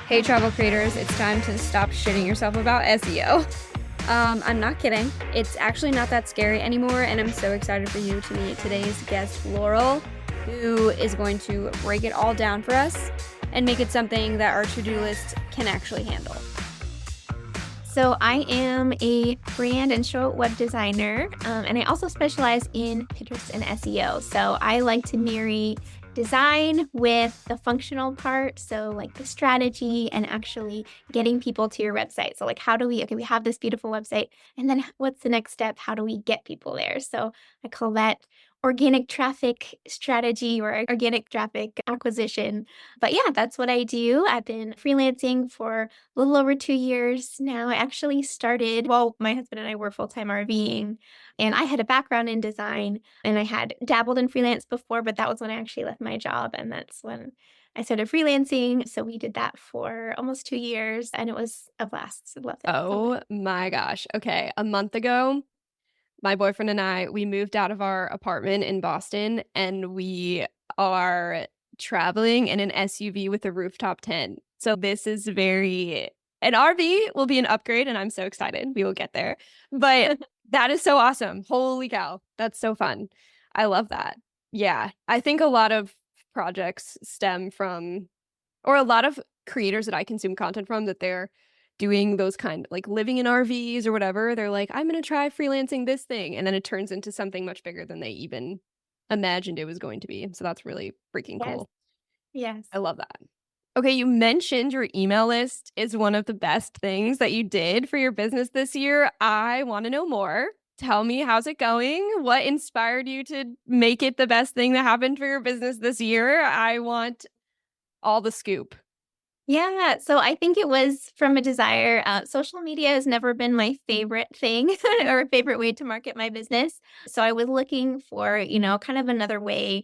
Hey, travel creators, it's time to stop shitting yourself about SEO. I'm not kidding. It's actually not that scary anymore, and I'm so excited for you to meet today's guest, LaureL, who is going to break it all down for us and make it something that our to-do list can actually handle. So I am a brand and short web designer, and I also specialize in Pinterest and SEO. So I like to marry design with the functional part, so like the strategy and actually getting people to your website. So like we have this beautiful website, and then what's the next step? How do we get people there? So I call that organic traffic strategy or organic traffic acquisition. But yeah, that's what I do. I've been freelancing for a little over 2 years now. I actually started while my husband and I were full-time RVing, and I had a background in design, and I had dabbled in freelance before, but that was when I actually left my job, and that's when I started freelancing. So we did that for almost 2 years, and it was a blast. I loved it so much. Oh my gosh. Okay. A month ago, my boyfriend and I, we moved out of our apartment in Boston and we are traveling in an SUV with a rooftop tent. So this is an RV will be an upgrade and I'm so excited. We will get there. But that is so awesome. Holy cow. That's so fun. I love that. Yeah. I think a lot of projects stem from, or a lot of creators that I consume content from, that they're doing those kind, like living in RVs or whatever. They're like, I'm going to try freelancing this thing. And then it turns into something much bigger than they even imagined it was going to be. So that's really freaking Yes, cool. yes. I love that. Okay, you mentioned your email list is one of the best things that you did for your business this year. I want to know more. Tell me, how's it going? What inspired you to make it the best thing that happened for your business this year? I want all the scoop. Yeah, so I think it was from a desire. Social media has never been my favorite thing or a favorite way to market my business. So I was looking for, kind of another way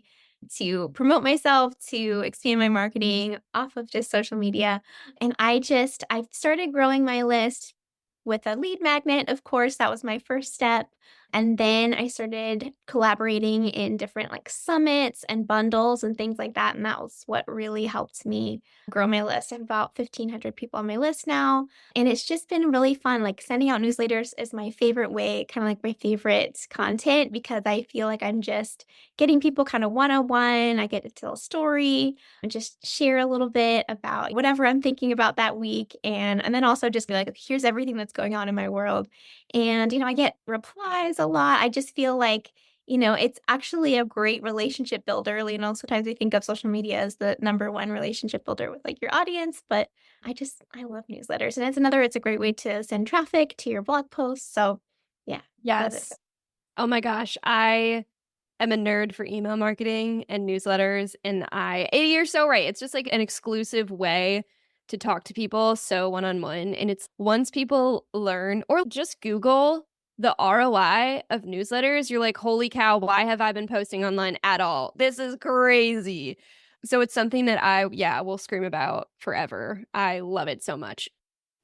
to promote myself, to expand my marketing off of just social media. And I started growing my list with a lead magnet. Of course, that was my first step. And then I started collaborating in different like summits and bundles and things like that. And that was what really helped me grow my list. I have about 1,500 people on my list now. And it's just been really fun. Like sending out newsletters is my favorite way, kind of like my favorite content, because I feel like I'm just getting people kind of one-on-one. I get to tell a story and just share a little bit about whatever I'm thinking about that week. And then also just be like, here's everything that's going on in my world. And, I get replies a lot. I just feel like, it's actually a great relationship builder. Sometimes we think of social media as the number one relationship builder with like your audience, but I love newsletters. And it's a great way to send traffic to your blog posts. So yeah, love it. Yes. Oh my gosh. I am a nerd for email marketing and newsletters. And you're so right. It's just like an exclusive way to talk to people so one-on-one. And it's once people learn or just Google the ROI of newsletters, you're like, holy cow, why have I been posting online at all? This is crazy. So it's something that will scream about forever. I love it so much.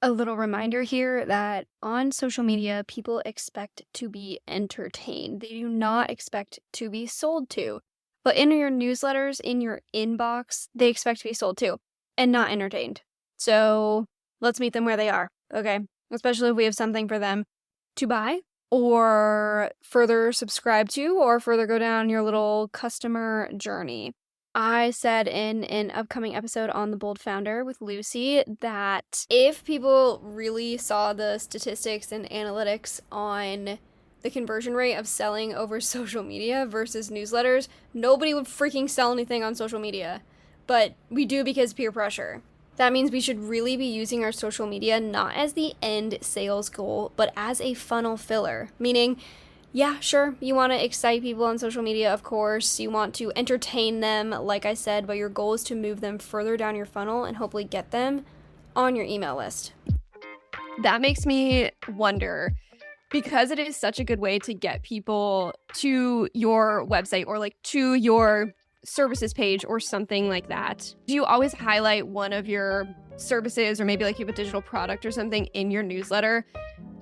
A little reminder here that on social media, people expect to be entertained. They do not expect to be sold to. But in your newsletters, in your inbox, they expect to be sold to and not entertained. So let's meet them where they are, okay? Especially if we have something for them to buy or further subscribe to or further go down your little customer journey. I said in an upcoming episode on The Bold Founder with Lucy that if people really saw the statistics and analytics on the conversion rate of selling over social media versus newsletters, nobody would freaking sell anything on social media. But we do because peer pressure. That means we should really be using our social media not as the end sales goal, but as a funnel filler, meaning yeah, sure, you want to excite people on social media, of course. You want to entertain them, like I said, but your goal is to move them further down your funnel and hopefully get them on your email list. That makes me wonder, because it is such a good way to get people to your website or like to your services page or something like that. Do you always highlight one of your services, or maybe like you have a digital product or something in your newsletter?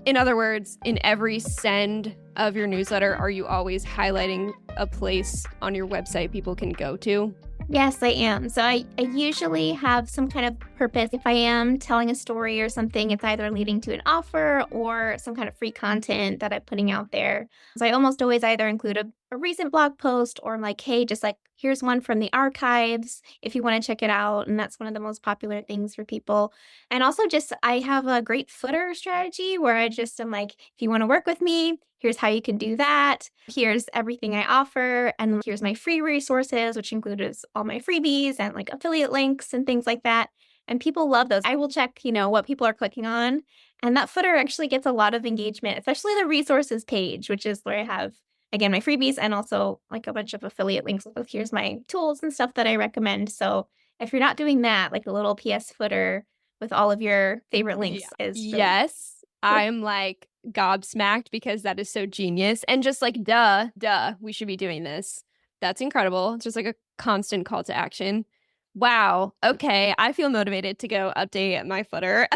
In other words, in every send of your newsletter, are you always highlighting a place on your website people can go to? Yes, I am. So I usually have some kind of purpose. If I am telling a story or something, it's either leading to an offer or some kind of free content that I'm putting out there. So I almost always either include a recent blog post or I'm like, hey, just like, here's one from the archives if you want to check it out. And that's one of the most popular things for people. And also just, I have a great footer strategy where I just am like, if you want to work with me, here's how you can do that. Here's everything I offer. And here's my free resources, which includes all my freebies and like affiliate links and things like that. And people love those. I will check, what people are clicking on. And that footer actually gets a lot of engagement, especially the resources page, which is where I have, again, my freebies and also like a bunch of affiliate links with here's my tools and stuff that I recommend. So if you're not doing that, like the little PS footer with all of your favorite Yeah. links is really Yes. I'm like gobsmacked because that is so genius. And just like, duh, we should be doing this. That's incredible. It's just like a constant call to action. Wow. Okay. I feel motivated to go update my footer.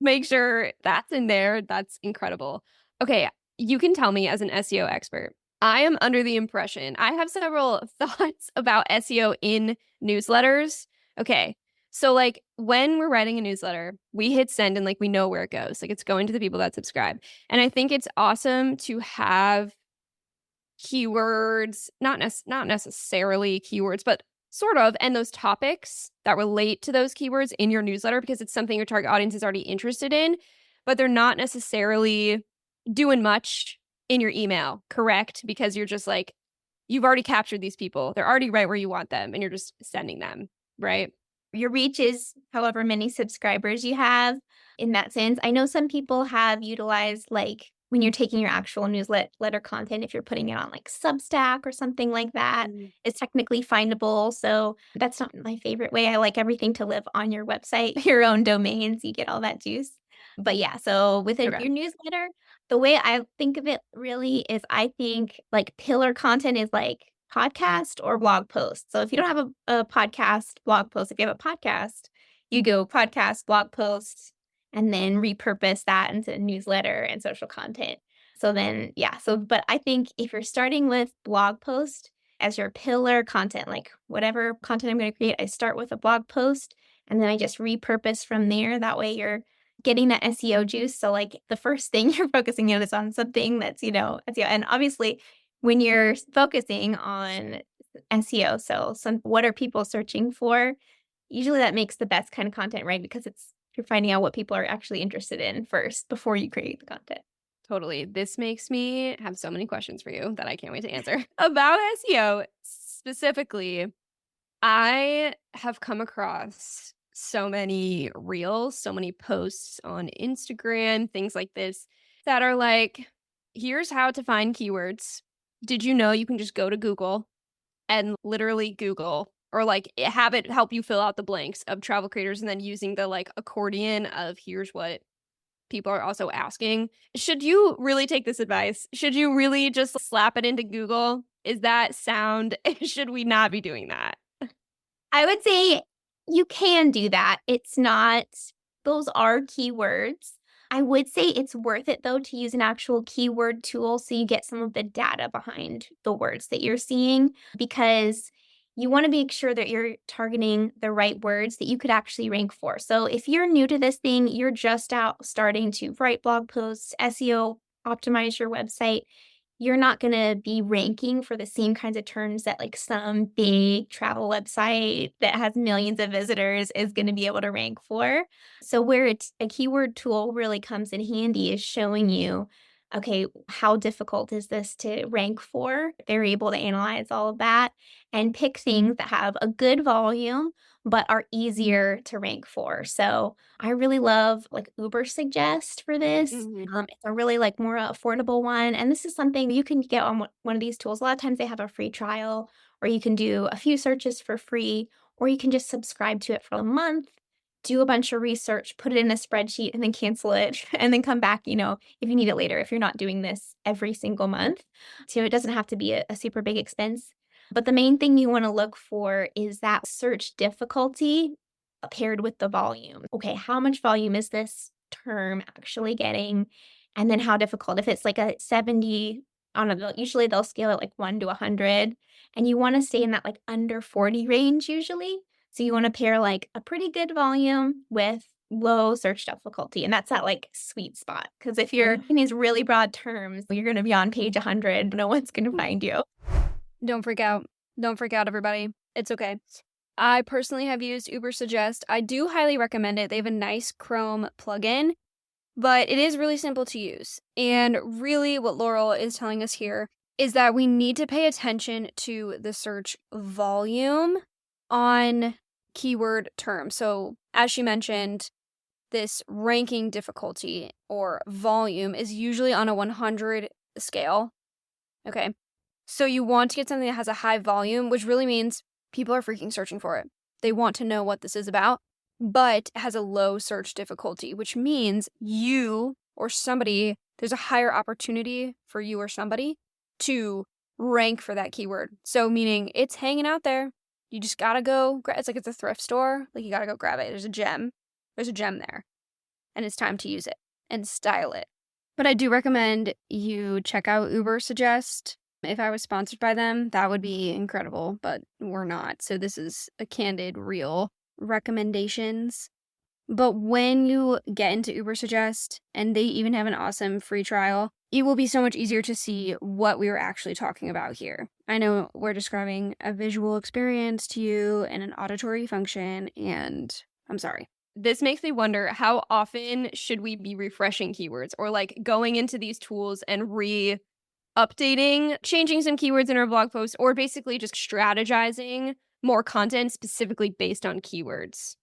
Make sure that's in there. That's incredible. Okay. You can tell me as an SEO expert. I am under the impression I have several thoughts about SEO in newsletters. Okay. So like when we're writing a newsletter, we hit send and like we know where it goes. Like it's going to the people that subscribe. And I think it's awesome to have keywords, not necessarily keywords, but sort of, and those topics that relate to those keywords in your newsletter because it's something your target audience is already interested in, but they're not necessarily doing much in your email, correct? Because you're just like, you've already captured these people. They're already right where you want them, and you're just sending them, right? your reach is however many subscribers you have in that sense. I know some people have utilized like when you're taking your actual newsletter content, if you're putting it on like Substack or something like that, Mm. it's technically findable. So that's not my favorite way. I like everything to live on your website, your own domains, you get all that juice. But yeah, so within Okay. your newsletter, the way I think of it really is I think like pillar content is like podcast or blog post. So if you don't have a podcast, blog post, if you have a podcast, you go podcast, blog post, and then repurpose that into newsletter and social content. So then, yeah. So, but I think if you're starting with blog post as your pillar content, like whatever content I'm going to create, I start with a blog post and then I just repurpose from there. That way you're getting that SEO juice. So like the first thing you're focusing on is on something that's, SEO. And obviously when you're focusing on SEO, so what are people searching for? Usually that makes the best kind of content, right? Because you're finding out what people are actually interested in first before you create the content. Totally. This makes me have so many questions for you that I can't wait to answer. About SEO specifically, I have come across so many reels, so many posts on Instagram, things like this that are like, here's how to find keywords. Did you know you can just go to Google and literally Google or like have it help you fill out the blanks of travel creators and then using the like accordion of here's what people are also asking. Should you really take this advice? Should you really just slap it into Google? Is that sound? Should we not be doing that? I would say you can do that. It's not, those are keywords. I would say it's worth it though to use an actual keyword tool so you get some of the data behind the words that you're seeing because you want to make sure that you're targeting the right words that you could actually rank for. So if you're new to this thing, you're just out starting to write blog posts, SEO, optimize your website, you're not gonna be ranking for the same kinds of terms that like some big travel website that has millions of visitors is gonna be able to rank for. So where it's a keyword tool really comes in handy is showing you, okay, how difficult is this to rank for? They're able to analyze all of that and pick things that have a good volume but are easier to rank for. So I really love like Uber Suggest for this. Mhm. It's a really like more affordable one. And this is something you can get on one of these tools. A lot of times they have a free trial, or you can do a few searches for free, or you can just subscribe to it for a month, do a bunch of research, put it in a spreadsheet, and then cancel it, and then come back, if you need it later, if you're not doing this every single month. So it doesn't have to be a super big expense. But the main thing you want to look for is that search difficulty paired with the volume. Okay, how much volume is this term actually getting? And then how difficult? If it's like a 70 on a, usually they'll scale it like 1 to 100, and you want to stay in that like under 40 range usually. So you want to pair like a pretty good volume with low search difficulty. And that's that like sweet spot. Because if you're in these really broad terms, you're going to be on page 100. No one's going to find you. Don't freak out. Don't freak out, everybody. It's okay. I personally have used Ubersuggest. I do highly recommend it. They have a nice Chrome plugin, but it is really simple to use. And really what LaureL is telling us here is that we need to pay attention to the search volume on keyword terms. So as she mentioned, this ranking difficulty or volume is usually on a 100 scale. Okay. So you want to get something that has a high volume, which really means people are freaking searching for it. They want to know what this is about, but it has a low search difficulty, which means you or somebody, there's a higher opportunity for you or somebody to rank for that keyword. So meaning it's hanging out there. You just gotta go, it's like it's a thrift store. Like you gotta go grab it. There's a gem there. And it's time to use it and style it. But I do recommend you check out Ubersuggest. If I was sponsored by them, that would be incredible, but we're not. So this is a candid, real recommendations. But when you get into Ubersuggest, and they even have an awesome free trial, it will be so much easier to see what we were actually talking about here. I know we're describing a visual experience to you and an auditory function, and I'm sorry. This makes me wonder, how often should we be refreshing keywords or like going into these tools and updating, changing some keywords in our blog posts, or basically just strategizing more content specifically based on keywords?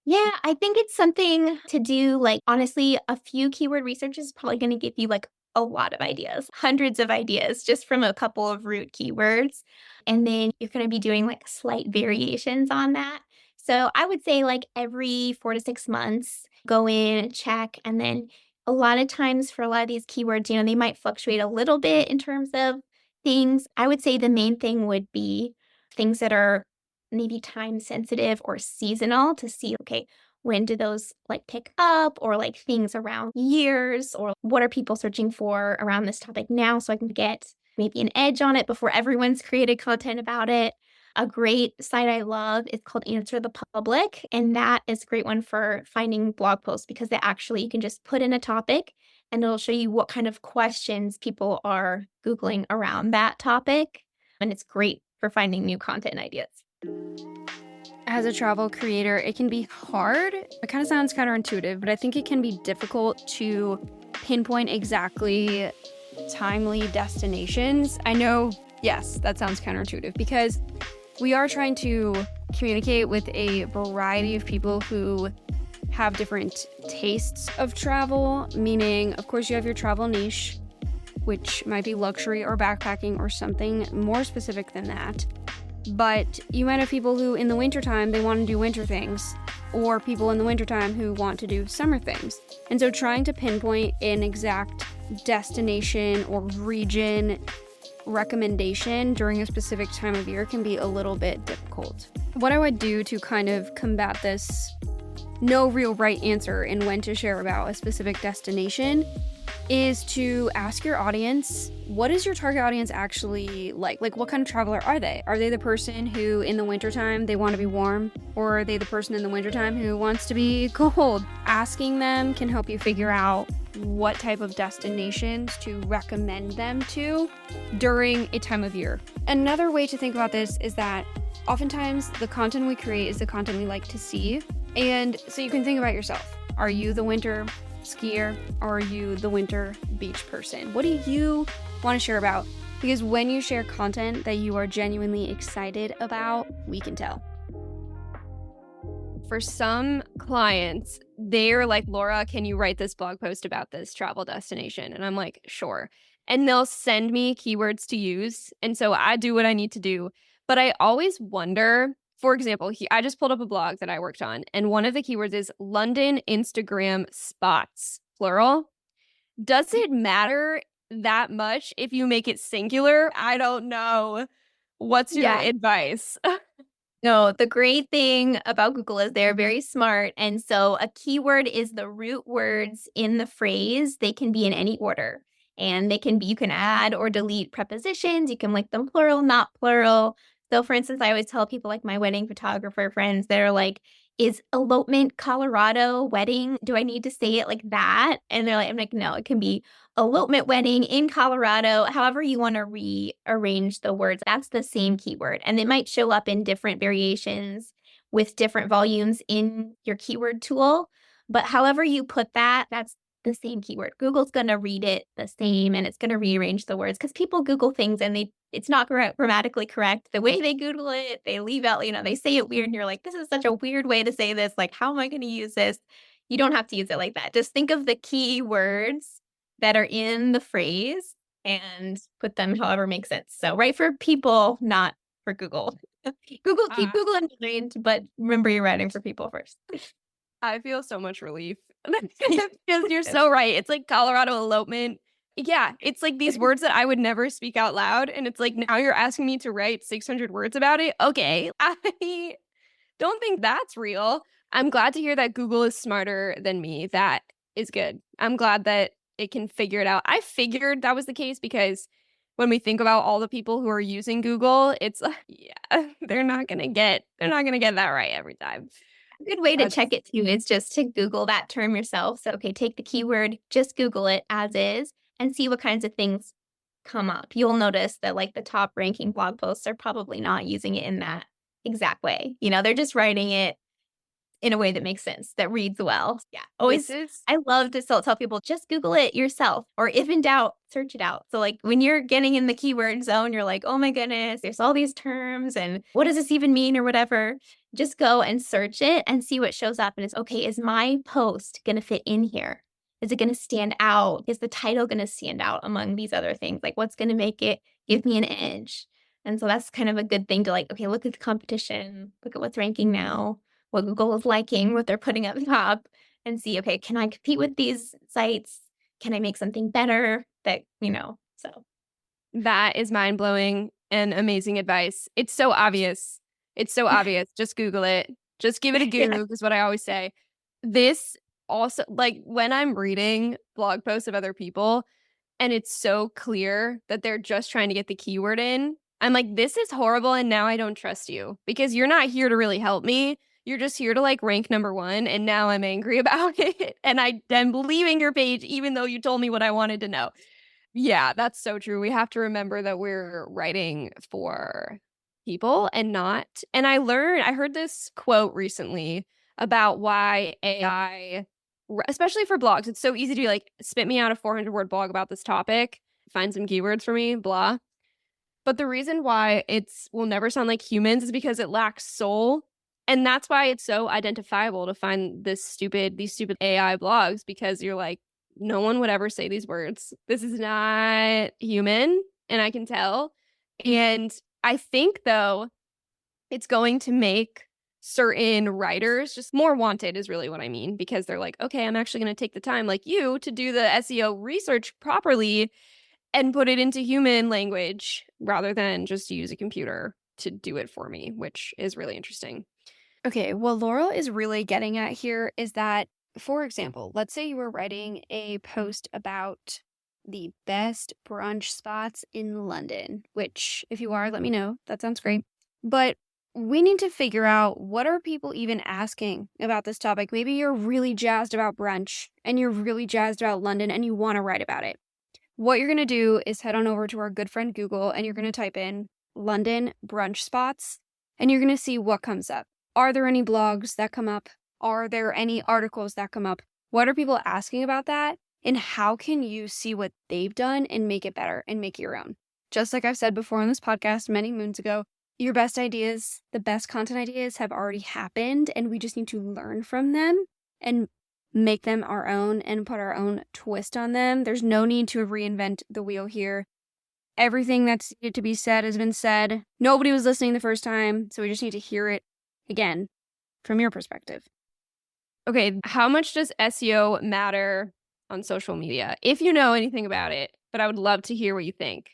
Yeah, I think it's something to do. Like, honestly, a few keyword research is probably going to give you like a lot of ideas, hundreds of ideas just from a couple of root keywords. And then you're going to be doing like slight variations on that. So I would say like every 4 to 6 months, go in, check, and then a lot of times for a lot of these keywords, they might fluctuate a little bit in terms of things. I would say the main thing would be things that are maybe time sensitive or seasonal, to see, okay, when do those like pick up, or like things around years, or what are people searching for around this topic now, so I can get maybe an edge on it before everyone's created content about it. A great site I love is called Answer the Public, and that is a great one for finding blog posts, because you can just put in a topic and it'll show you what kind of questions people are Googling around that topic. And it's great for finding new content ideas. As a travel creator, it can be hard. It kind of sounds counterintuitive, but I think it can be difficult to pinpoint exactly timely destinations. I know, yes, that sounds counterintuitive, because we are trying to communicate with a variety of people who have different tastes of travel, meaning, of course, you have your travel niche, which might be luxury or backpacking or something more specific than that. But you might have people who in the wintertime, they want to do winter things, or people in the wintertime who want to do summer things. And so trying to pinpoint an exact destination or region recommendation during a specific time of year can be a little bit difficult. What I would do to kind of combat this no real right answer in when to share about a specific destination is to ask your audience, what is your target audience actually like? Like, what kind of traveler are they? Are they the person who in the wintertime they want to be warm? Or are they the person in the wintertime who wants to be cold? Asking them can help you figure out what type of destinations to recommend them to during a time of year. Another way to think about this is that oftentimes the content we create is the content we like to see. And so you can think about yourself. Are you the winter skier, or are you the winter beach person? What do you want to share about? Because when you share content that you are genuinely excited about, we can tell. For some clients, they're like, Laura, can you write this blog post about this travel destination? And I'm like, sure. And they'll send me keywords to use. And so I do what I need to do. But I always wonder, for example, I just pulled up a blog that I worked on, and one of the keywords is London Instagram spots, plural. Does it matter that much if you make it singular? I don't know. What's your advice? No, the great thing about Google is they're very smart. And so a keyword is the root words in the phrase. They can be in any order. and you can add or delete prepositions. You can make them plural, not plural. So for instance, I always tell people like my wedding photographer friends, they're like, is elopement Colorado wedding? Do I need to say it like that? And I'm like, no, it can be elopement wedding in Colorado. However you want to rearrange the words, that's the same keyword. And it might show up in different variations with different volumes in your keyword tool. But however you put that, that's the same keyword. Google's going to read it the same, and it's going to rearrange the words because people Google things and it's not grammatically correct. The way they Google it, they leave out, they say it weird and you're like, this is such a weird way to say this. Like, how am I going to use this? You don't have to use it like that. Just think of the key words that are in the phrase and put them however makes sense. So write for people, not for Google. Keep Google in mind, but remember you're writing for people first. I feel so much relief because you're so right. It's like Colorado elopement. Yeah, it's like these words that I would never speak out loud. And it's like now you're asking me to write 600 words about it. Okay. I don't think that's real. I'm glad to hear that Google is smarter than me. That is good. I'm glad that it can figure it out. I figured that was the case because when we think about all the people who are using Google, it's like, yeah, they're not gonna get that right every time. A good way to That's check it too is just to Google that term yourself. So, okay, take the keyword, just Google it as is, and see what kinds of things come up. You'll notice that like the top ranking blog posts are probably not using it in that exact way. They're just writing it in a way that makes sense, that reads well. Yeah. this Always, is I love to tell people just Google it yourself, or if in doubt, search it out. So, like, when you're getting in the keyword zone, you're like, oh my goodness, there's all these terms, and what does this even mean, or whatever. Just go and search it and see what shows up. And it's okay, is my post going to fit in here? Is it going to stand out? Is the title going to stand out among these other things? Like, what's going to make it give me an edge? And so that's kind of a good thing to like, okay, look at the competition, look at what's ranking now, what Google is liking, what they're putting up top, and see, okay, can I compete with these sites? Can I make something better so. that is mind blowing and amazing advice. It's so obvious. It's so obvious. Just Google it. Just give it a Yeah. Google is what I always say. This also, like when I'm reading blog posts of other people and it's so clear that they're just trying to get the keyword in, I'm like, this is horrible. And now I don't trust you because you're not here to really help me. You're just here to like rank number one. And now I'm angry about it. And I'm leaving your page, even though you told me what I wanted to know. Yeah, that's so true. We have to remember that we're writing for people and not. And I heard this quote recently about why AI, especially for blogs, it's so easy to be like, spit me out a 400-word blog about this topic, find some keywords for me, blah. But the reason why it's will never sound like humans is because it lacks soul. And that's why it's so identifiable to find these stupid AI blogs because you're like, no one would ever say these words. This is not human, and I can tell. And I think though, it's going to make certain writers just more wanted is really what I mean because they're like, okay, I'm actually going to take the time like you to do the SEO research properly and put it into human language rather than just use a computer to do it for me, which is really interesting. Okay, what Laurel is really getting at here is that, for example, let's say you were writing a post about the best brunch spots in London, which if you are, let me know. That sounds great. But we need to figure out what are people even asking about this topic. Maybe you're really jazzed about brunch and you're really jazzed about London and you want to write about it. What you're going to do is head on over to our good friend Google and you're going to type in London brunch spots and you're going to see what comes up. Are there any blogs that come up? Are there any articles that come up? What are people asking about that? And how can you see what they've done and make it better and make it your own? Just like I've said before on this podcast many moons ago, your best ideas, the best content ideas have already happened and we just need to learn from them and make them our own and put our own twist on them. There's no need to reinvent the wheel here. Everything that's needed to be said has been said. Nobody was listening the first time, so we just need to hear it again from your perspective. Okay, how much does SEO matter on social media? If you know anything about it, but I would love to hear what you think.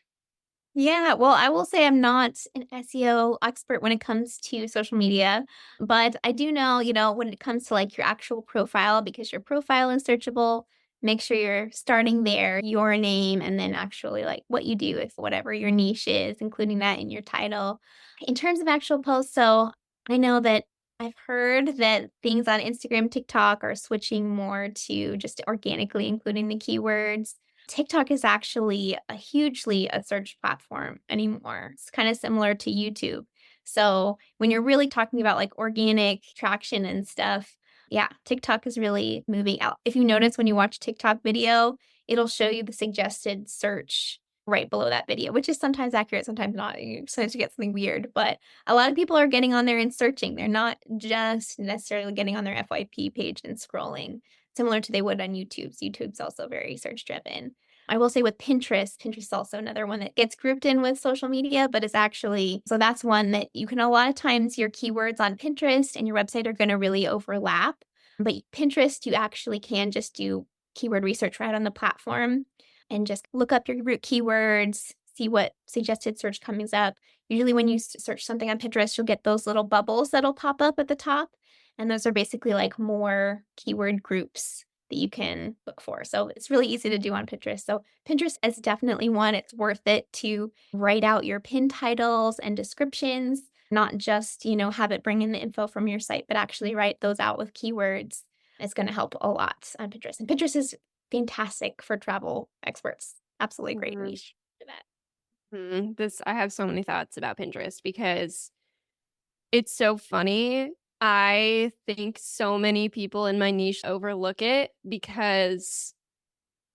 Yeah, well, I will say I'm not an SEO expert when it comes to social media, but I do know, when it comes to like your actual profile, because your profile is searchable, make sure you're starting there, your name, and then actually like what you do with whatever your niche is, including that in your title. In terms of actual posts, so I know that I've heard that things on Instagram, TikTok are switching more to just organically including the keywords. TikTok is actually a hugely a search platform anymore. It's kind of similar to YouTube. So when you're really talking about like organic traction and stuff, yeah, TikTok is really moving out. If you notice when you watch TikTok video, it'll show you the suggested search right below that video, which is sometimes accurate, sometimes not. Sometimes you get something weird, but a lot of people are getting on there and searching. They're not just necessarily getting on their FYP page and scrolling, similar to they would on YouTube. YouTube's also very search driven. I will say with Pinterest, Pinterest is also another one that gets grouped in with social media, but it's actually, so that's one that you can, a lot of times your keywords on Pinterest and your website are going to really overlap. But Pinterest, you actually can just do keyword research right on the platform and just look up your root keywords, see what suggested search comes up. Usually when you search something on Pinterest, you'll get those little bubbles that'll pop up at the top. And those are basically like more keyword groups that you can look for. So it's really easy to do on Pinterest. So Pinterest is definitely one. It's worth it to write out your pin titles and descriptions, not just, have it bring in the info from your site, but actually write those out with keywords. It's going to help a lot on Pinterest. And Pinterest is fantastic for travel experts. Absolutely great Mhm. niche for that. This I have so many thoughts about Pinterest because it's so funny. I think so many people in my niche overlook it because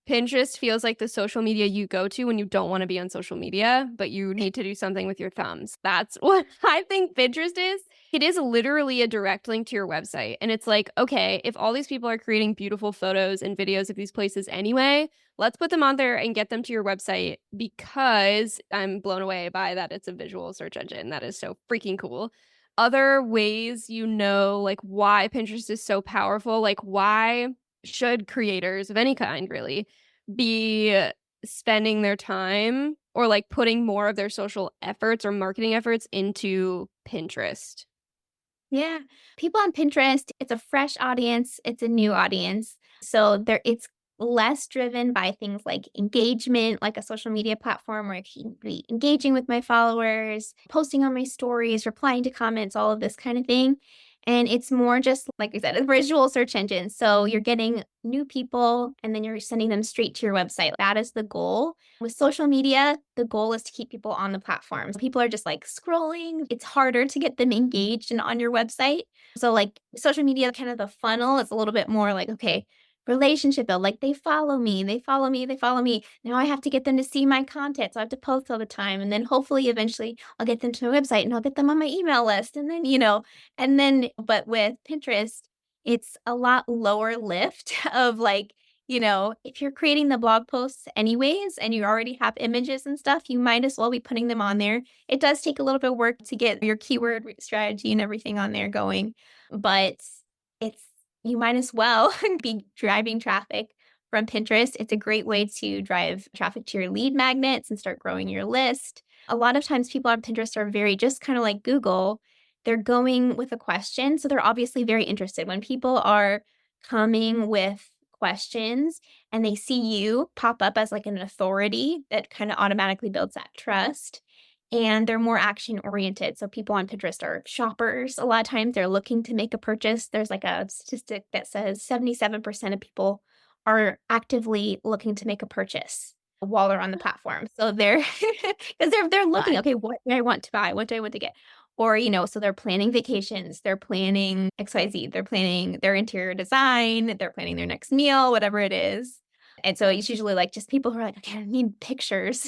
Pinterest feels like the social media you go to when you don't want to be on social media, but you need to do something with your thumbs. That's what I think Pinterest is. It is literally a direct link to your website. And it's like, okay, if all these people are creating beautiful photos and videos of these places anyway, let's put them on there and get them to your website because I'm blown away by that it's a visual search engine. That is so freaking cool. Other ways, like why Pinterest is so powerful, like why should creators of any kind really be spending their time or like putting more of their social efforts or marketing efforts into Pinterest? Yeah. People on Pinterest, it's a fresh audience, it's a new audience. So it's less driven by things like engagement, like a social media platform where I can be engaging with my followers, posting on my stories, replying to comments, all of this kind of thing. And it's more just, like we said, a visual search engine. So you're getting new people and then you're sending them straight to your website. That is the goal. With social media, the goal is to keep people on the platform. People are just like scrolling. It's harder to get them engaged and on your website. So, like social media, kind of the funnel is a little bit more like, okay, relationship build. Like they follow me, they follow me, they follow me. Now I have to get them to see my content. So I have to post all the time. And then hopefully eventually I'll get them to my website and I'll get them on my email list. And then, but with Pinterest, it's a lot lower lift of like, if you're creating the blog posts anyways, and you already have images and stuff, you might as well be putting them on there. It does take a little bit of work to get your keyword strategy and everything on there going, but it's, you might as well be driving traffic from Pinterest. It's a great way to drive traffic to your lead magnets and start growing your list. A lot of times people on Pinterest are very just kind of like Google. They're going with a question. So they're obviously very interested. When people are coming with questions and they see you pop up as like an authority, that kind of automatically builds that trust. And they're more action oriented. So people on Pinterest are shoppers. A lot of times they're looking to make a purchase. There's like a statistic that says 77% of people are actively looking to make a purchase while they're on the platform. So they're because they're looking, God. okay, what do I want to buy? What do I want to get? Or, so they're planning vacations, they're planning XYZ, they're planning their interior design, they're planning their next meal, whatever it is. And so it's usually like just people who are like, okay, I need pictures.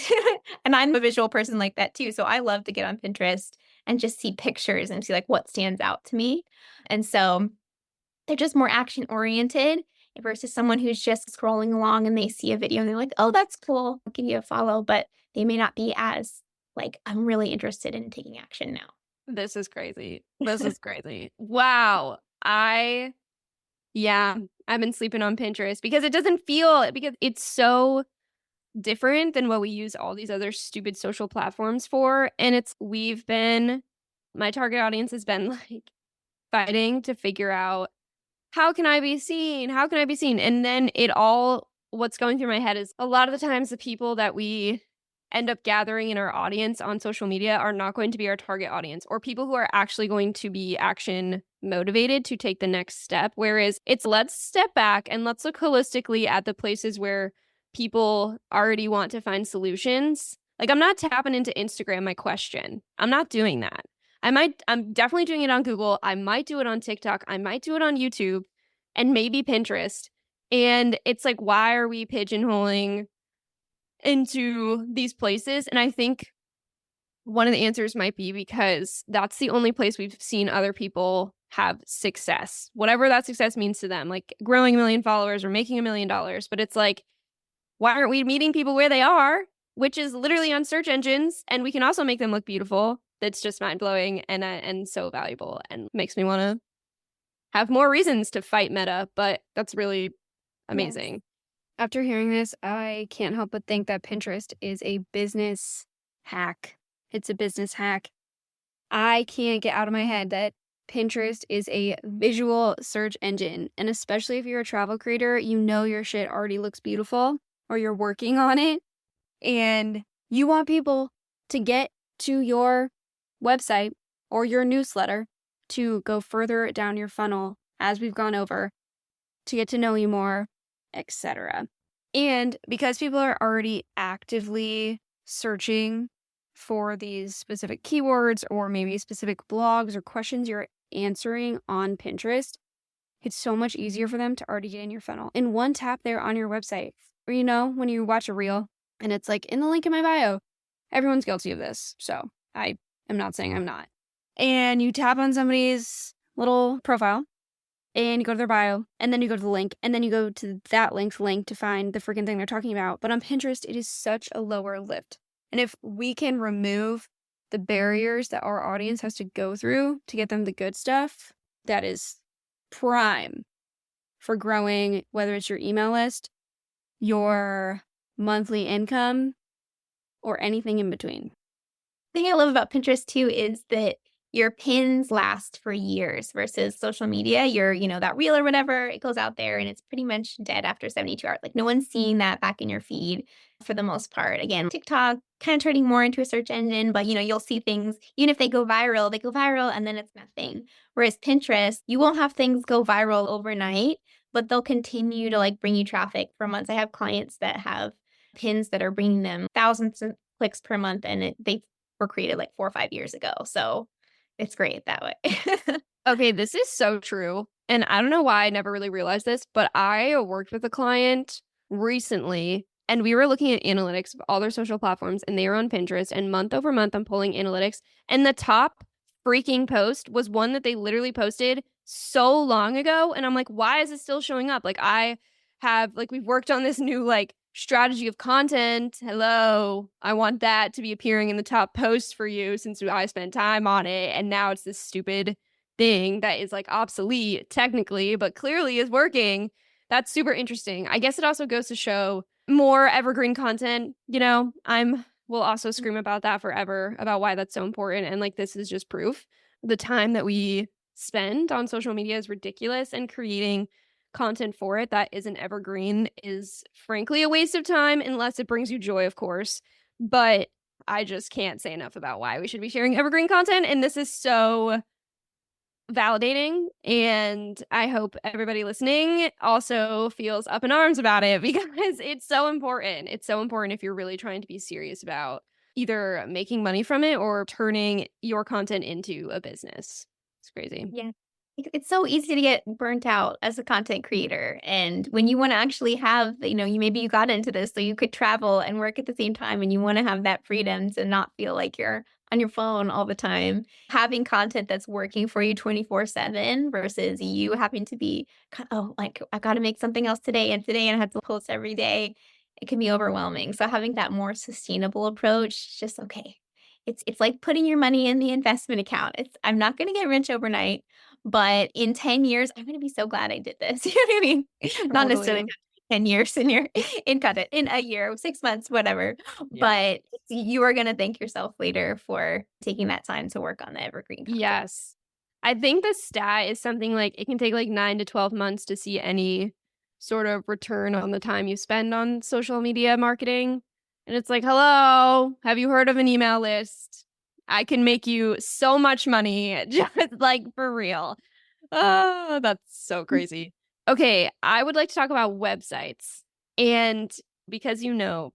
And I'm a visual person like that too. So I love to get on Pinterest and just see pictures and see like what stands out to me. And so they're just more action oriented versus someone who's just scrolling along and they see a video and they're like, oh, that's cool. I'll give you a follow. But they may not be as like, I'm really interested in taking action now. This is crazy. This is crazy. Wow. Yeah, I've been sleeping on Pinterest because it doesn't feel because it's so different than what we use all these other stupid social platforms for. And my target audience has been like fighting to figure out how can I be seen? How can I be seen? And then it all what's going through my head is a lot of the times the people that we end up gathering in our audience on social media are not going to be our target audience, or people who are actually going to be action motivated to take the next step. Whereas it's let's step back and let's look holistically at the places where people already want to find solutions. Like, I'm not tapping into Instagram, my question. I'm not doing that. I'm definitely doing it on Google. I might do it on TikTok. I might do it on YouTube and maybe Pinterest. And it's like, why are we pigeonholing into these places? And I think one of the answers might be because that's the only place we've seen other people have success, whatever that success means to them, like growing 1 million followers or making $1 million. But it's like, why aren't we meeting people where they are, which is literally on search engines, and we can also make them look beautiful? That's just mind blowing and so valuable, and makes me want to have more reasons to fight Meta. But that's really Yes. amazing. After hearing this, I can't help but think that Pinterest is a business hack. It's a business hack. I can't get out of my head that Pinterest is a visual search engine. And especially if you're a travel creator, you know your shit already looks beautiful or you're working on it. And you want people to get to your website or your newsletter to go further down your funnel, as we've gone over, to get to know you more, etc. And because people are already actively searching for these specific keywords or maybe specific blogs or questions you're answering on Pinterest, it's so much easier for them to already get in your funnel. In one tap, they're on your website. Or, when you watch a reel and it's like in the link in my bio, everyone's guilty of this. So I am not saying I'm not. And you tap on somebody's little profile and you go to their bio, and then you go to the link, and then you go to that link's link to find the freaking thing they're talking about. But on Pinterest, it is such a lower lift. And if we can remove the barriers that our audience has to go through to get them the good stuff, that is prime for growing, whether it's your email list, your monthly income, or anything in between. The thing I love about Pinterest too is that your pins last for years versus social media. That reel or whatever, it goes out there and it's pretty much dead after 72 hours. Like no one's seeing that back in your feed for the most part. Again, TikTok kind of turning more into a search engine, but you'll see things, even if they go viral and then it's nothing. Whereas Pinterest, you won't have things go viral overnight, but they'll continue to like bring you traffic for months. I have clients that have pins that are bringing them thousands of clicks per month, and they were created like 4 or 5 years ago. So it's great that way. Okay, this is so true. And I don't know why I never really realized this, but I worked with a client recently and we were looking at analytics of all their social platforms, and they were on Pinterest, and month over month I'm pulling analytics, and the top freaking post was one that they literally posted so long ago, and I'm like, why is it still showing up? Like, we've worked on this new strategy of content. Hello, I want that to be appearing in the top post for you since I spent time on it, and now it's this stupid thing that is obsolete technically, but clearly is working. That's super interesting. I guess it also goes to show more evergreen content. We'll also scream about that forever, about why that's so important. And this is just proof. The time that we spend on social media is ridiculous, and creating content for it that isn't evergreen is frankly a waste of time, unless it brings you joy, of course. But I just can't say enough about why we should be sharing evergreen content. And this is so validating, and I hope everybody listening also feels up in arms about it, because it's so important. It's so important if you're really trying to be serious about either making money from it or turning your content into a business. It's crazy. Yeah. It's so easy to get burnt out as a content creator. And when you want to actually have, you got into this so you could travel and work at the same time, and you want to have that freedom to not feel like you're on your phone all the time. Having content that's working for you 24/7 versus you having to be, I got to make something else today and I have to post every day. It can be overwhelming. So having that more sustainable approach, just okay. It's like putting your money in the investment account. I'm not going to get rich overnight, but in 10 years, I'm gonna be so glad I did this. You know what I mean? Not necessarily Totally. 10 years in your in content, in a year, 6 months, whatever. Yeah. But you are gonna thank yourself later for taking that time to work on the evergreen content. Yes. I think the stat is something it can take 9 to 12 months to see any sort of return on the time you spend on social media marketing. And it's like, hello, have you heard of an email list? I can make you so much money, just like for real. Oh, that's so crazy. Okay, I would like to talk about websites. And because you know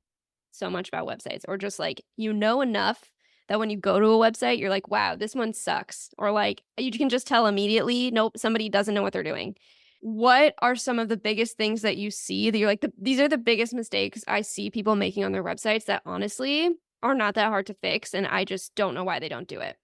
so much about websites, or just like you know enough that when you go to a website, you're like, wow, this one sucks. Or like you can just tell immediately, nope, somebody doesn't know what they're doing. What are some of the biggest things that you see that you're like, these are the biggest mistakes I see people making on their websites that honestly are not that hard to fix. And I just don't know why they don't do it.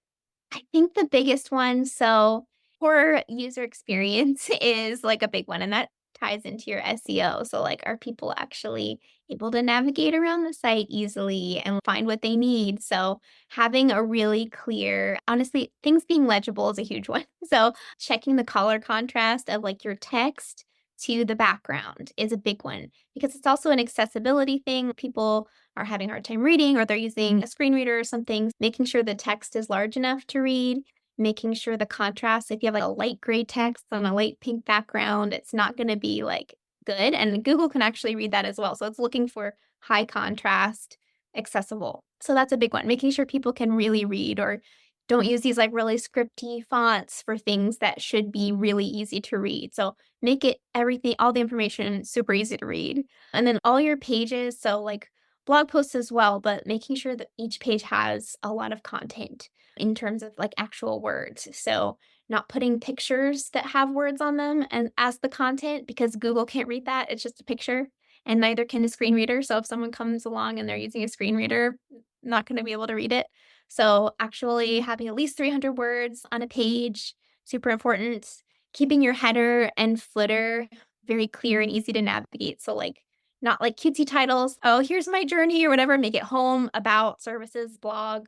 I think the biggest one, so poor user experience is like a big one, and that ties into your SEO. So, like, are people actually able to navigate around the site easily and find what they need? So, having a really clear, honestly, things being legible is a huge one. So, checking the color contrast of like your text to the background is a big one because it's also an accessibility thing. People are having a hard time reading or they're using a screen reader or something, making sure the text is large enough to read, making sure the contrast, if you have like a light gray text on a light pink background, it's not going to be like good. And Google can actually read that as well. So it's looking for high contrast, accessible. So that's a big one, making sure people can really read or don't use these like really scripty fonts for things that should be really easy to read. So make it everything, all the information super easy to read. And then all your pages, so like blog posts as well, but making sure that each page has a lot of content in terms of like actual words. So not putting pictures that have words on them and as the content because Google can't read that. It's just a picture and neither can a screen reader. So if someone comes along and they're using a screen reader, not going to be able to read it. So actually having at least 300 words on a page, super important. Keeping your header and footer very clear and easy to navigate. So like not like cutesy titles. Oh, here's my journey or whatever. Make it home, about, services, blog,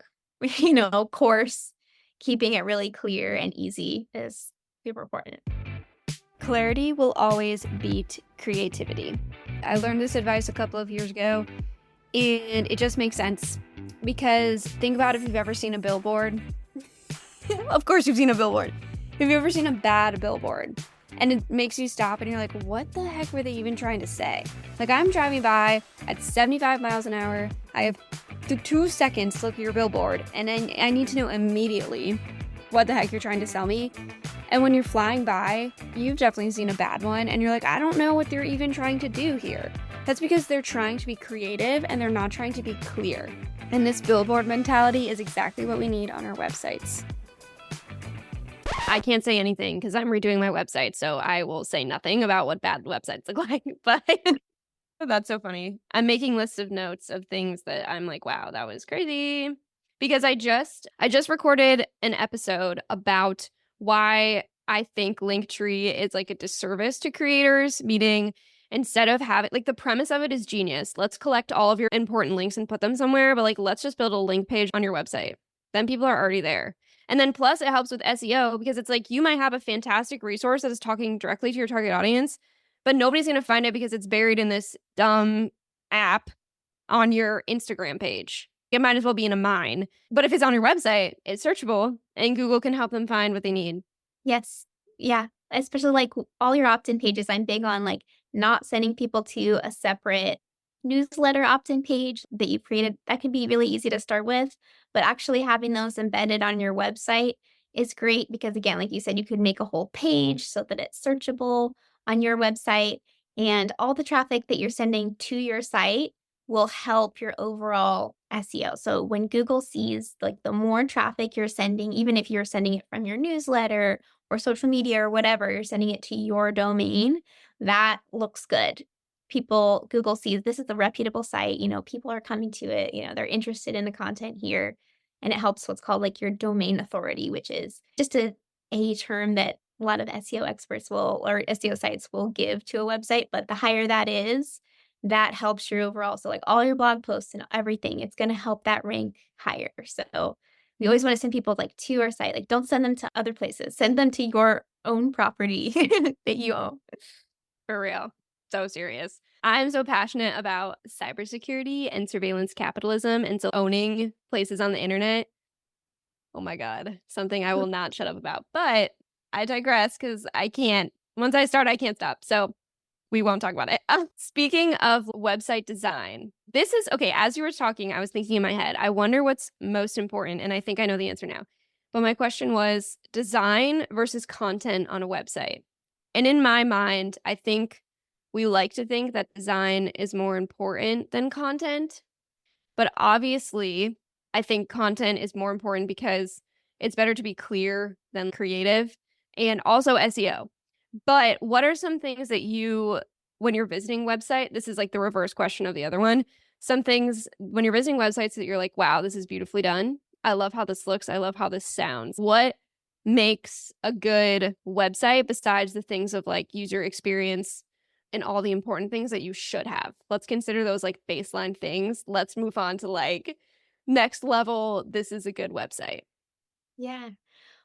course. Keeping it really clear and easy is super important. Clarity will always beat creativity. I learned this advice a couple of years ago, and it just makes sense. Because think about if you've ever seen a billboard. Of course you've seen a billboard. Have you ever seen a bad billboard? And it makes you stop and you're like, what the heck were they even trying to say? Like, I'm driving by at 75 miles an hour. I have 2 seconds to look at your billboard, and I need to know immediately what the heck you're trying to sell me. And when you're flying by, you've definitely seen a bad one, and you're like, I don't know what they're even trying to do here. That's because they're trying to be creative and they're not trying to be clear. And this billboard mentality is exactly what we need on our websites. I can't say anything because I'm redoing my website, so I will say nothing about what bad websites look like. But that's so funny. I'm making lists of notes of things that I'm like, wow, that was crazy. Because I just recorded an episode about why I think Linktree is like a disservice to creators, meaning instead of having like the premise of it is genius. Let's collect all of your important links and put them somewhere, but like let's just build a link page on your website. Then people are already there. And then plus it helps with SEO because it's like you might have a fantastic resource that is talking directly to your target audience, but nobody's going to find it because it's buried in this dumb app on your Instagram page. It might as well be in a mine. But if it's on your website, it's searchable and Google can help them find what they need. Yes. Yeah. Especially like all your opt-in pages. I'm big on like not sending people to a separate newsletter opt-in page that you've created. That can be really easy to start with, but actually having those embedded on your website is great because again, like you said, you could make a whole page so that it's searchable on your website and all the traffic that you're sending to your site will help your overall SEO. So when Google sees like the more traffic you're sending, even if you're sending it from your newsletter or social media or whatever, you're sending it to your domain, that looks good. Google sees this is a reputable site, people are coming to it, they're interested in the content here. And it helps what's called like your domain authority, which is just a term that a lot of SEO experts or SEO sites will give to a website. But the higher that is, that helps your overall. So like all your blog posts and everything, it's going to help that rank higher. So we always want to send people like to our site. Like don't send them to other places. Send them to your own property that you own. For real. So serious. I'm so passionate about cybersecurity and surveillance capitalism. And so owning places on the internet, oh my God, something I will not shut up about. But I digress because I can't, once I start, I can't stop. So We won't talk about it. Speaking of website design, this is okay. As you were talking, I was thinking in my head, I wonder what's most important. And I think I know the answer now. But my question was design versus content on a website. And in my mind, I think we like to think that design is more important than content. But obviously, I think content is more important because it's better to be clear than creative, and also SEO. But what are some things that when you're visiting website, this is like the reverse question of the other one. Some things when you're visiting websites that you're like, wow, this is beautifully done. I love how this looks. I love how this sounds. What makes a good website besides the things of like user experience and all the important things that you should have? Let's consider those like baseline things. Let's move on to like next level. This is a good website. Yeah.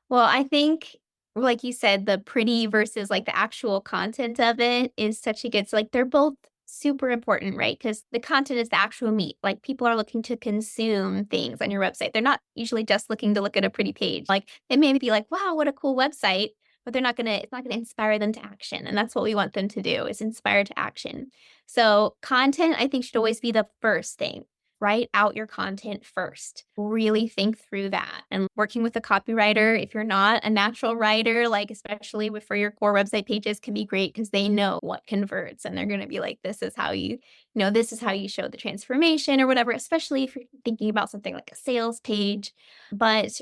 Well, I think, like you said, the pretty versus like the actual content of it is such a good, so like they're both super important, right? Because the content is the actual meat. Like people are looking to consume things on your website. They're not usually just looking to look at a pretty page. Like they may be like, wow, what a cool website. But it's not gonna inspire them to action. And that's what we want them to do is inspire to action. So content, I think, should always be the first thing. Write out your content first. Really think through that. And working with a copywriter, if you're not a natural writer, like especially for your core website pages, can be great because they know what converts and they're going to be like, this is how this is how you show the transformation or whatever, especially if you're thinking about something like a sales page. But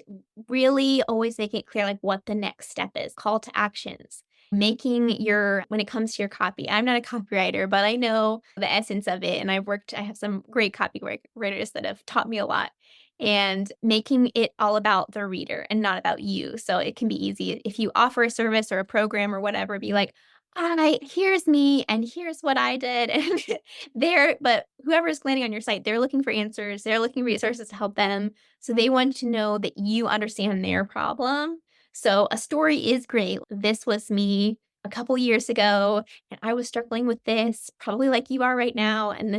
really always make it clear like what the next step is, call to actions. When it comes to your copy, I'm not a copywriter, but I know the essence of it. And I have some great copywriters that have taught me a lot, and making it all about the reader and not about you. So it can be easy if you offer a service or a program or whatever, be like, here's me and here's what I did. And but whoever's landing on your site, they're looking for answers. They're looking for resources to help them. So they want to know that you understand their problem. So a story is great. This was me a couple years ago, and I was struggling with this, probably like you are right now. And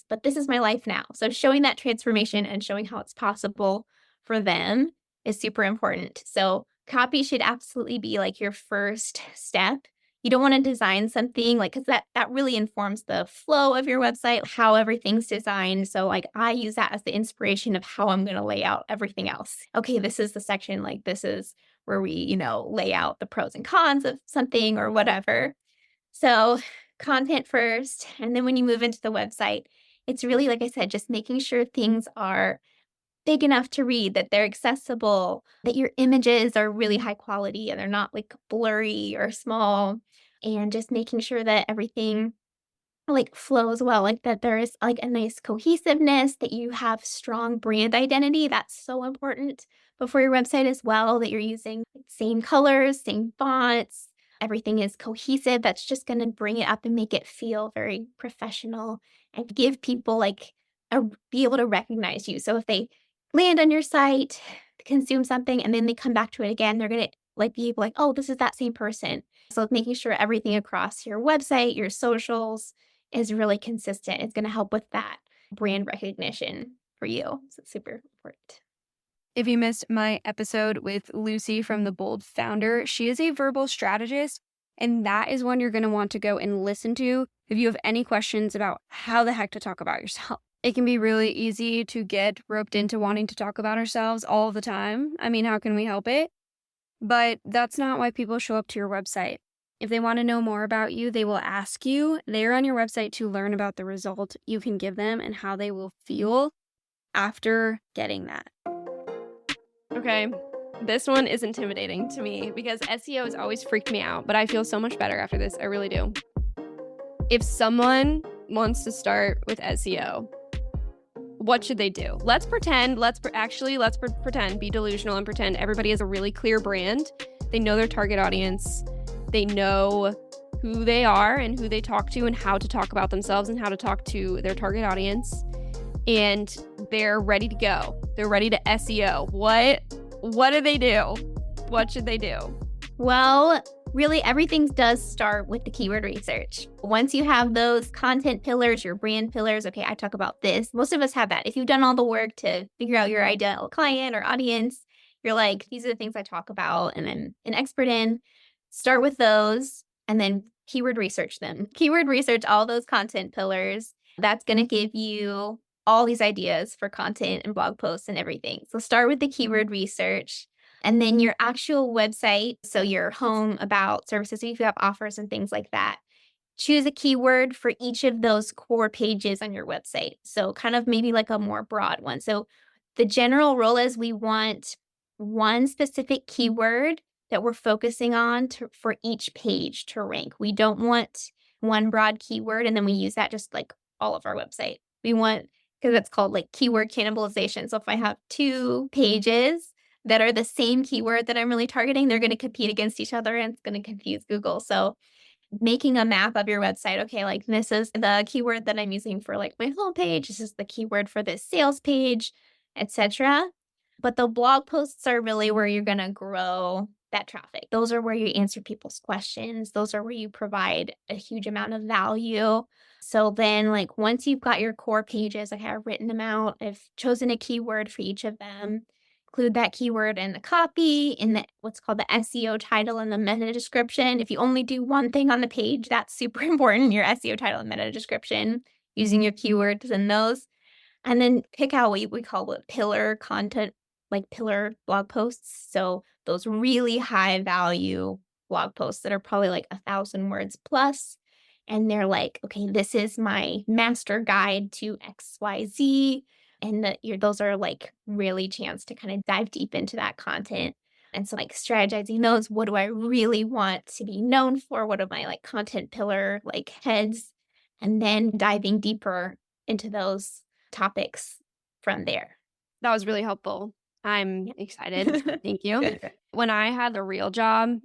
but this is my life now. So showing that transformation and showing how it's possible for them is super important. So copy should absolutely be like your first step. You don't want to design something like, because that really informs the flow of your website, how everything's designed. So like I use that as the inspiration of how I'm going to lay out everything else. Okay, this is the section, like this is where we, lay out the pros and cons of something or whatever. So content first. And then when you move into the website, it's really, like I said, just making sure things are big enough to read, that they're accessible, that your images are really high quality and they're not like blurry or small, and just making sure that everything like flows well, like that there is like a nice cohesiveness, that you have strong brand identity. That's so important. But for your website as well, that you're using same colors, same fonts, everything is cohesive. That's just going to bring it up and make it feel very professional and give people be able to recognize you. So if they land on your site, consume something, and then they come back to it again, they're going to be able oh, this is that same person. So making sure everything across your website, your socials is really consistent. It's going to help with that brand recognition for you. So it's super important. If you missed my episode with Lucy from The Bold Founder, she is a verbal strategist, and that is one you're going to want to go and listen to if you have any questions about how the heck to talk about yourself. It can be really easy to get roped into wanting to talk about ourselves all the time. I mean, how can we help it? But that's not why people show up to your website. If they want to know more about you, they will ask you. They're on your website to learn about the result you can give them and how they will feel after getting that. Okay, this one is intimidating to me because SEO has always freaked me out, but I feel so much better after this. I really do. If someone wants to start with SEO, what should they do? Let's pretend, be delusional and pretend everybody has a really clear brand. They know their target audience. They know who they are and who they talk to and how to talk about themselves and how to talk to their target audience. And they're ready to go. They're ready to SEO. What do they do? What should they do? Well, really, everything does start with the keyword research. Once you have those content pillars, your brand pillars, okay, I talk about this. Most of us have that. If you've done all the work to figure out your ideal client or audience, you're like, these are the things I talk about and I'm an expert in. Start with those and then keyword research them. Keyword research all those content pillars. That's going to give you all these ideas for content and blog posts and everything. So start with the keyword research. And then your actual website, so your home, about, services, if you have offers and things like that. Choose a keyword for each of those core pages on your website. So kind of maybe like a more broad one. So the general rule is we want one specific keyword that we're focusing on for each page to rank. We don't want one broad keyword and then we use that just like all of our website. We want, because it's called like keyword cannibalization. So if I have 2 pages that are the same keyword that I'm really targeting, they're going to compete against each other and it's going to confuse Google. So making a map of your website. Okay, like this is the keyword that I'm using for like my homepage. This is the keyword for this sales page, etc. But the blog posts are really where you're going to grow that traffic. Those are where you answer people's questions. Those are where you provide a huge amount of value. So then like once you've got your core pages, like I've written them out, I've chosen a keyword for each of them, include that keyword in the copy, in the what's called the SEO title and the meta description. If you only do one thing on the page, that's super important, your SEO title and meta description, using your keywords in those. And then pick out what we call pillar content, like pillar blog posts. So those really high value blog posts that are probably like 1,000 words plus. And they're like, okay, this is my master guide to XYZ. And those are like really chance to kind of dive deep into that content. And so like strategizing those, what do I really want to be known for? What are my like content pillar like heads? And then diving deeper into those topics from there. That was really helpful. I'm excited. Thank you. When I had a real job,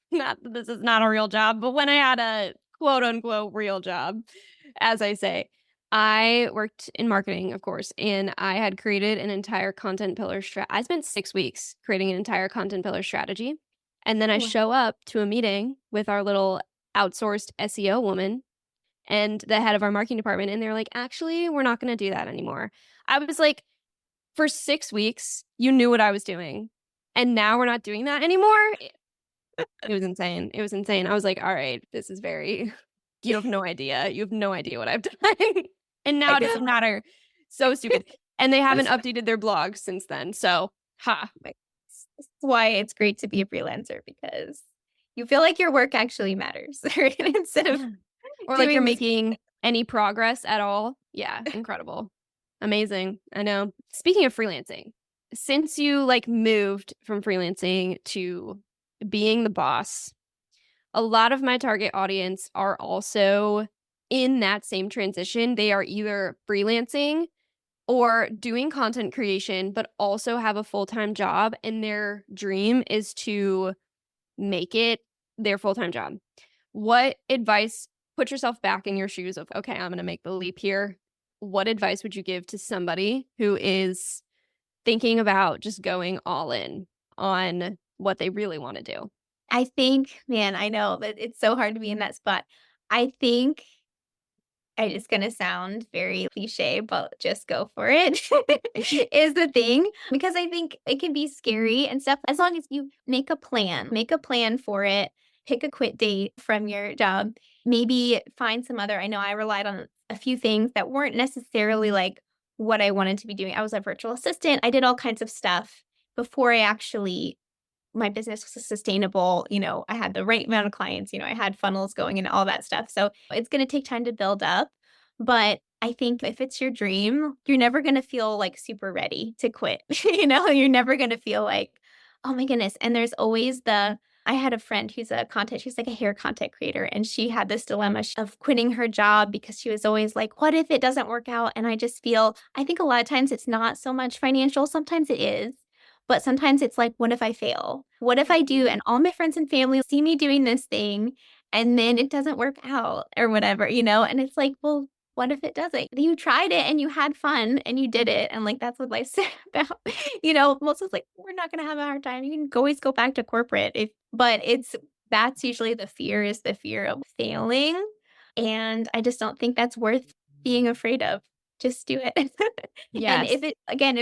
not that this is not a real job, but when I had a quote unquote real job, as I say, I worked in marketing, of course, and I had created an entire content pillar I spent 6 weeks creating an entire content pillar strategy. And then I Wow. show up to a meeting with our little outsourced SEO woman and the head of our marketing department, and they're like, actually, we're not going to do that anymore. I was like, for 6 weeks, you knew what I was doing, and now we're not doing that anymore? It was insane. It was insane. I was like, all right, this is very, you have no idea. You have no idea what I've done. And now it doesn't matter. So stupid. And they haven't updated their blog since then. So, That's why it's great to be a freelancer, because you feel like your work actually matters instead of or like you're doing making any progress at all. Yeah, incredible. Amazing. I know. Speaking of freelancing, since you like moved from freelancing to being the boss, a lot of my target audience are also in that same transition. They are either freelancing or doing content creation, but also have a full-time job, and their dream is to make it their full-time job. What advice, put yourself back in your shoes of, okay, I'm going to make the leap here. What advice would you give to somebody who is thinking about just going all in on what they really want to do? I think, man, I know that it's so hard to be in that spot. I think it's going to sound very cliche, but just go for it is the thing. Because I think it can be scary and stuff. As long as you make a plan for it, pick a quit date from your job, maybe find some other. I know I relied on a few things that weren't necessarily like what I wanted to be doing. I was a virtual assistant. I did all kinds of stuff before my business was sustainable. I had the right amount of clients, I had funnels going and all that stuff. So it's going to take time to build up. But I think if it's your dream, you're never going to feel like super ready to quit. You're never going to feel like, oh my goodness. And there's always I had a friend she's like a hair content creator. And she had this dilemma of quitting her job because she was always like, what if it doesn't work out? And I think a lot of times it's not so much financial. Sometimes it is. But sometimes it's like, what if I fail? What if I do and all my friends and family see me doing this thing and then it doesn't work out or whatever, And it's like, well, what if it doesn't? You tried it and you had fun and you did it. And like, that's what life's about. Most of it's like, we're not going to have a hard time. You can always go back to corporate. That's usually the fear, is the fear of failing. And I just don't think that's worth being afraid of. Just do it. And Yes. if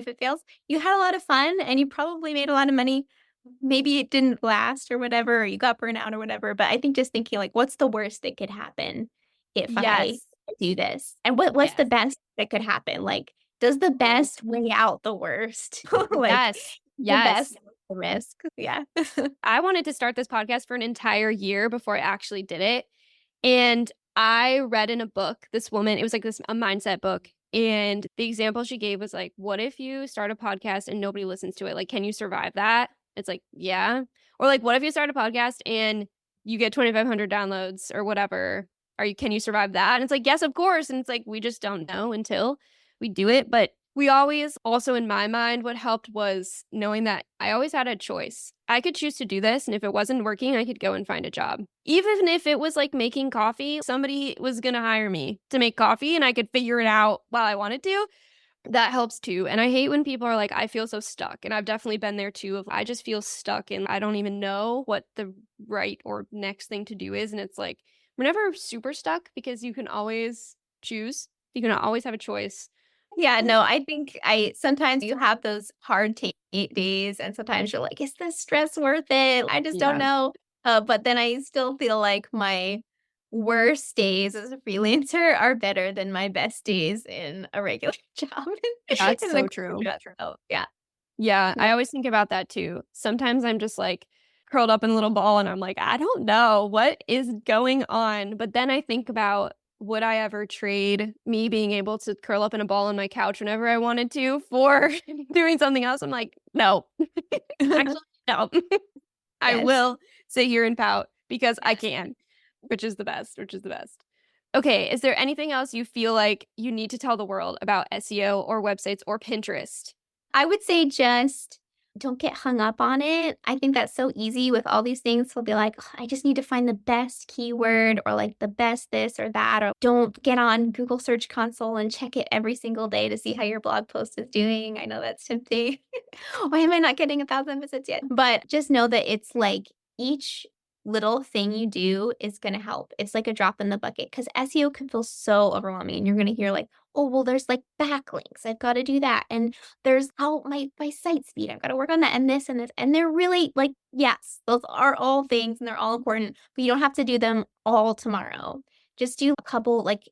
it fails, you had a lot of fun and you probably made a lot of money, maybe it didn't last or whatever, or you got burnt out or whatever. But I think just thinking like, what's the worst that could happen if I Yes. do this? And what's the Yes. best that could happen? Like, does the best weigh out the worst? Like Yes. the best Yes. the risk. Yeah. I wanted to start this podcast for an entire year before I actually did it. And I read in a book, this woman, it was like a mindset book. And the example she gave was like, what if you start a podcast and nobody listens to it? Like, can you survive that? It's like, yeah. Or like, what if you start a podcast and you get 2,500 downloads or whatever? Can you survive that? And it's like, yes, of course. And it's like, we just don't know until we do it. But we always, also in my mind, what helped was knowing that I always had a choice. I could choose to do this, and if it wasn't working, I could go and find a job. Even if it was like making coffee, somebody was going to hire me to make coffee and I could figure it out while I wanted to. That helps too. And I hate when people are like, I feel so stuck. And I've definitely been there too. Of I just feel stuck and I don't even know what the right or next thing to do is. And it's like, we're never super stuck because you can always choose. You can always have a choice. Yeah, no, I think sometimes you have those hard days, and sometimes you're like, is this stress worth it? I just don't Yeah. know. But then I still feel like my worst days as a freelancer are better than my best days in a regular job. That's In so the true. corporate job. So, yeah. Yeah, Yeah. I always think about that too. Sometimes I'm just like curled up in a little ball and I'm like, I don't know what is going on. But then I think about would I ever trade me being able to curl up in a ball on my couch whenever I wanted to for doing something else? I'm like, no, actually, no. I Yes. will sit here and pout because I can, which is the best, which is the best. Okay, is there anything else you feel like you need to tell the world about SEO or websites or Pinterest? I would say just don't get hung up on it. I think that's so easy with all these things. We'll be like, "Ugh, I just need to find the best keyword or like the best this or that. Or don't get on Google Search Console and check it every single day to see how your blog post is doing. I know that's tempting. Why am I not getting 1,000 visits yet? But just know that it's like each little thing you do is going to help. It's like a drop in the bucket because SEO can feel so overwhelming. And you're going to hear like, oh, well, there's like backlinks. I've got to do that. And there's how my site speed. I've got to work on that and this and this. And they're really like, yes, those are all things and they're all important, but you don't have to do them all tomorrow. Just do a couple like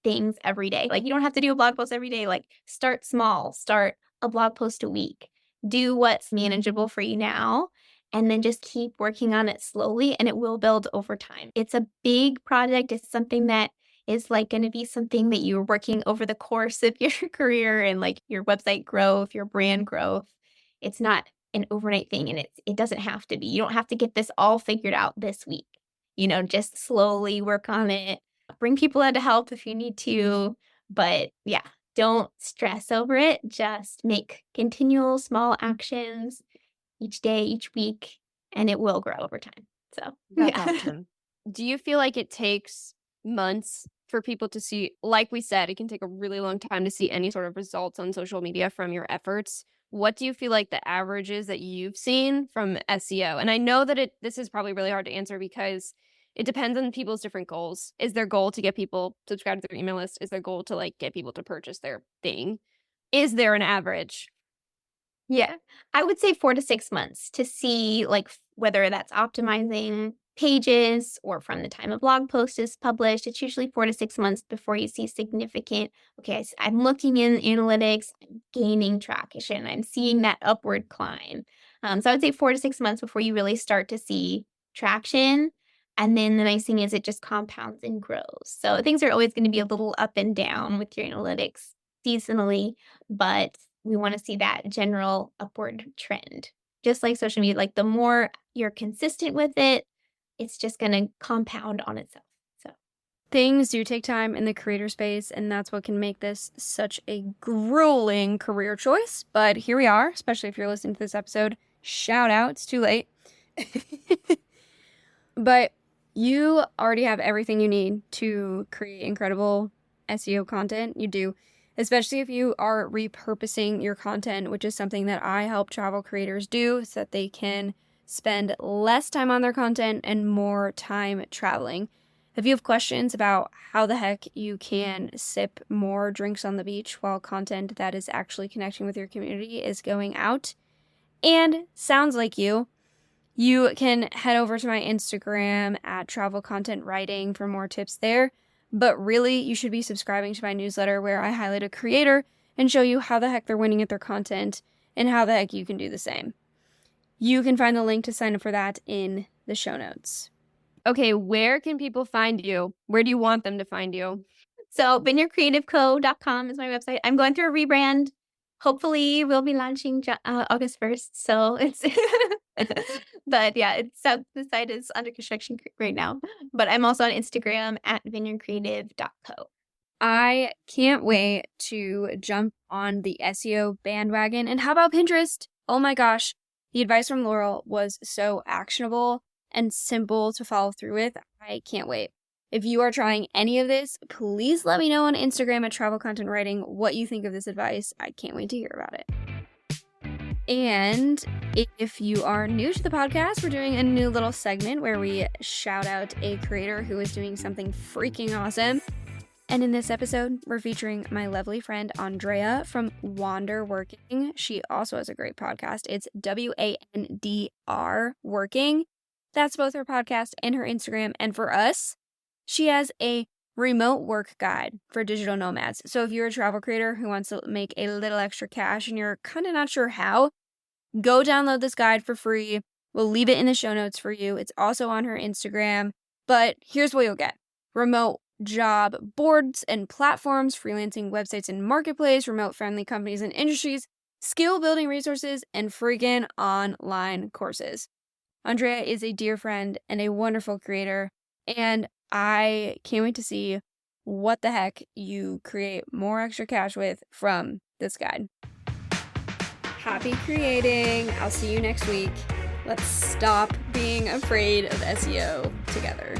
things every day. Like you don't have to do a blog post every day. Like start small, start a blog post a week. Do what's manageable for you now and then just keep working on it slowly and it will build over time. It's a big project. It's something that is like going to be something that you're working over the course of your career and like your website growth, your brand growth. It's not an overnight thing and it doesn't have to be. You don't have to get this all figured out this week. Just slowly work on it. Bring people in to help if you need to, but yeah, don't stress over it. Just make continual small actions each day, each week, and it will grow over time. So, That's yeah. awesome. Do you feel like it takes months for people to see, like we said, it can take a really long time to see any sort of results on social media from your efforts? What do you feel like the average is that you've seen from SEO? And I know that this is probably really hard to answer because it depends on people's different goals. Is their goal to get people subscribed to their email list? Is their goal to like get people to purchase their thing? Is there an average? Yeah. I would say 4 to 6 months to see like whether that's optimizing pages or from the time a blog post is published. It's usually 4 to 6 months before you see significant, okay, I'm looking in analytics, I'm gaining traction, I'm seeing that upward climb. So I would say 4 to 6 months before you really start to see traction. And then the nice thing is it just compounds and grows. So things are always going to be a little up and down with your analytics seasonally, but we want to see that general upward trend. Just like social media, like the more you're consistent with it, it's just going to compound on itself. So, Things do take time in the creator space, and that's what can make this such a grueling career choice. But here we are, especially if you're listening to this episode. Shout out, it's too late. But you already have everything you need to create incredible SEO content. You do, especially if you are repurposing your content, which is something that I help travel creators do so that they can spend less time on their content and more time traveling. If you have questions about how the heck you can sip more drinks on the beach while content that is actually connecting with your community is going out, and sounds like you can head over to my Instagram at Travel Content Writing for more tips there. But really, you should be subscribing to my newsletter where I highlight a creator and show you how the heck they're winning at their content and how the heck you can do the same. You can find the link to sign up for that in the show notes. Okay, where can people find you? Where do you want them to find you? So vineyardcreativeco.com is my website. I'm going through a rebrand. Hopefully we'll be launching August 1st. So it's, but yeah, the site is under construction right now. But I'm also on Instagram at vineyardcreative.co. I can't wait to jump on the SEO bandwagon. And how about Pinterest? Oh my gosh, the advice from LaureL was so actionable and simple to follow through with. I can't wait. If you are trying any of this, please let me know on Instagram at Travel Content Writing what you think of this advice. I can't wait to hear about it. And if you are new to the podcast, we're doing a new little segment where we shout out a creator who is doing something freaking awesome. And in this episode, we're featuring my lovely friend Andrea from Wander Working. She also has a great podcast. It's WANDR Working. That's both her podcast and her Instagram. And for us, she has a remote work guide for digital nomads. So if you're a travel creator who wants to make a little extra cash and you're kind of not sure how, go download this guide for free. We'll leave it in the show notes for you. It's also on her Instagram. But here's what you'll get: remote job boards and platforms, freelancing websites and marketplace, remote friendly companies and industries, skill building resources, and freaking online courses. Andrea is a dear friend and a wonderful creator, and I can't wait to see what the heck you create more extra cash with from this guide. Happy creating. I'll see you next week. Let's stop being afraid of SEO together.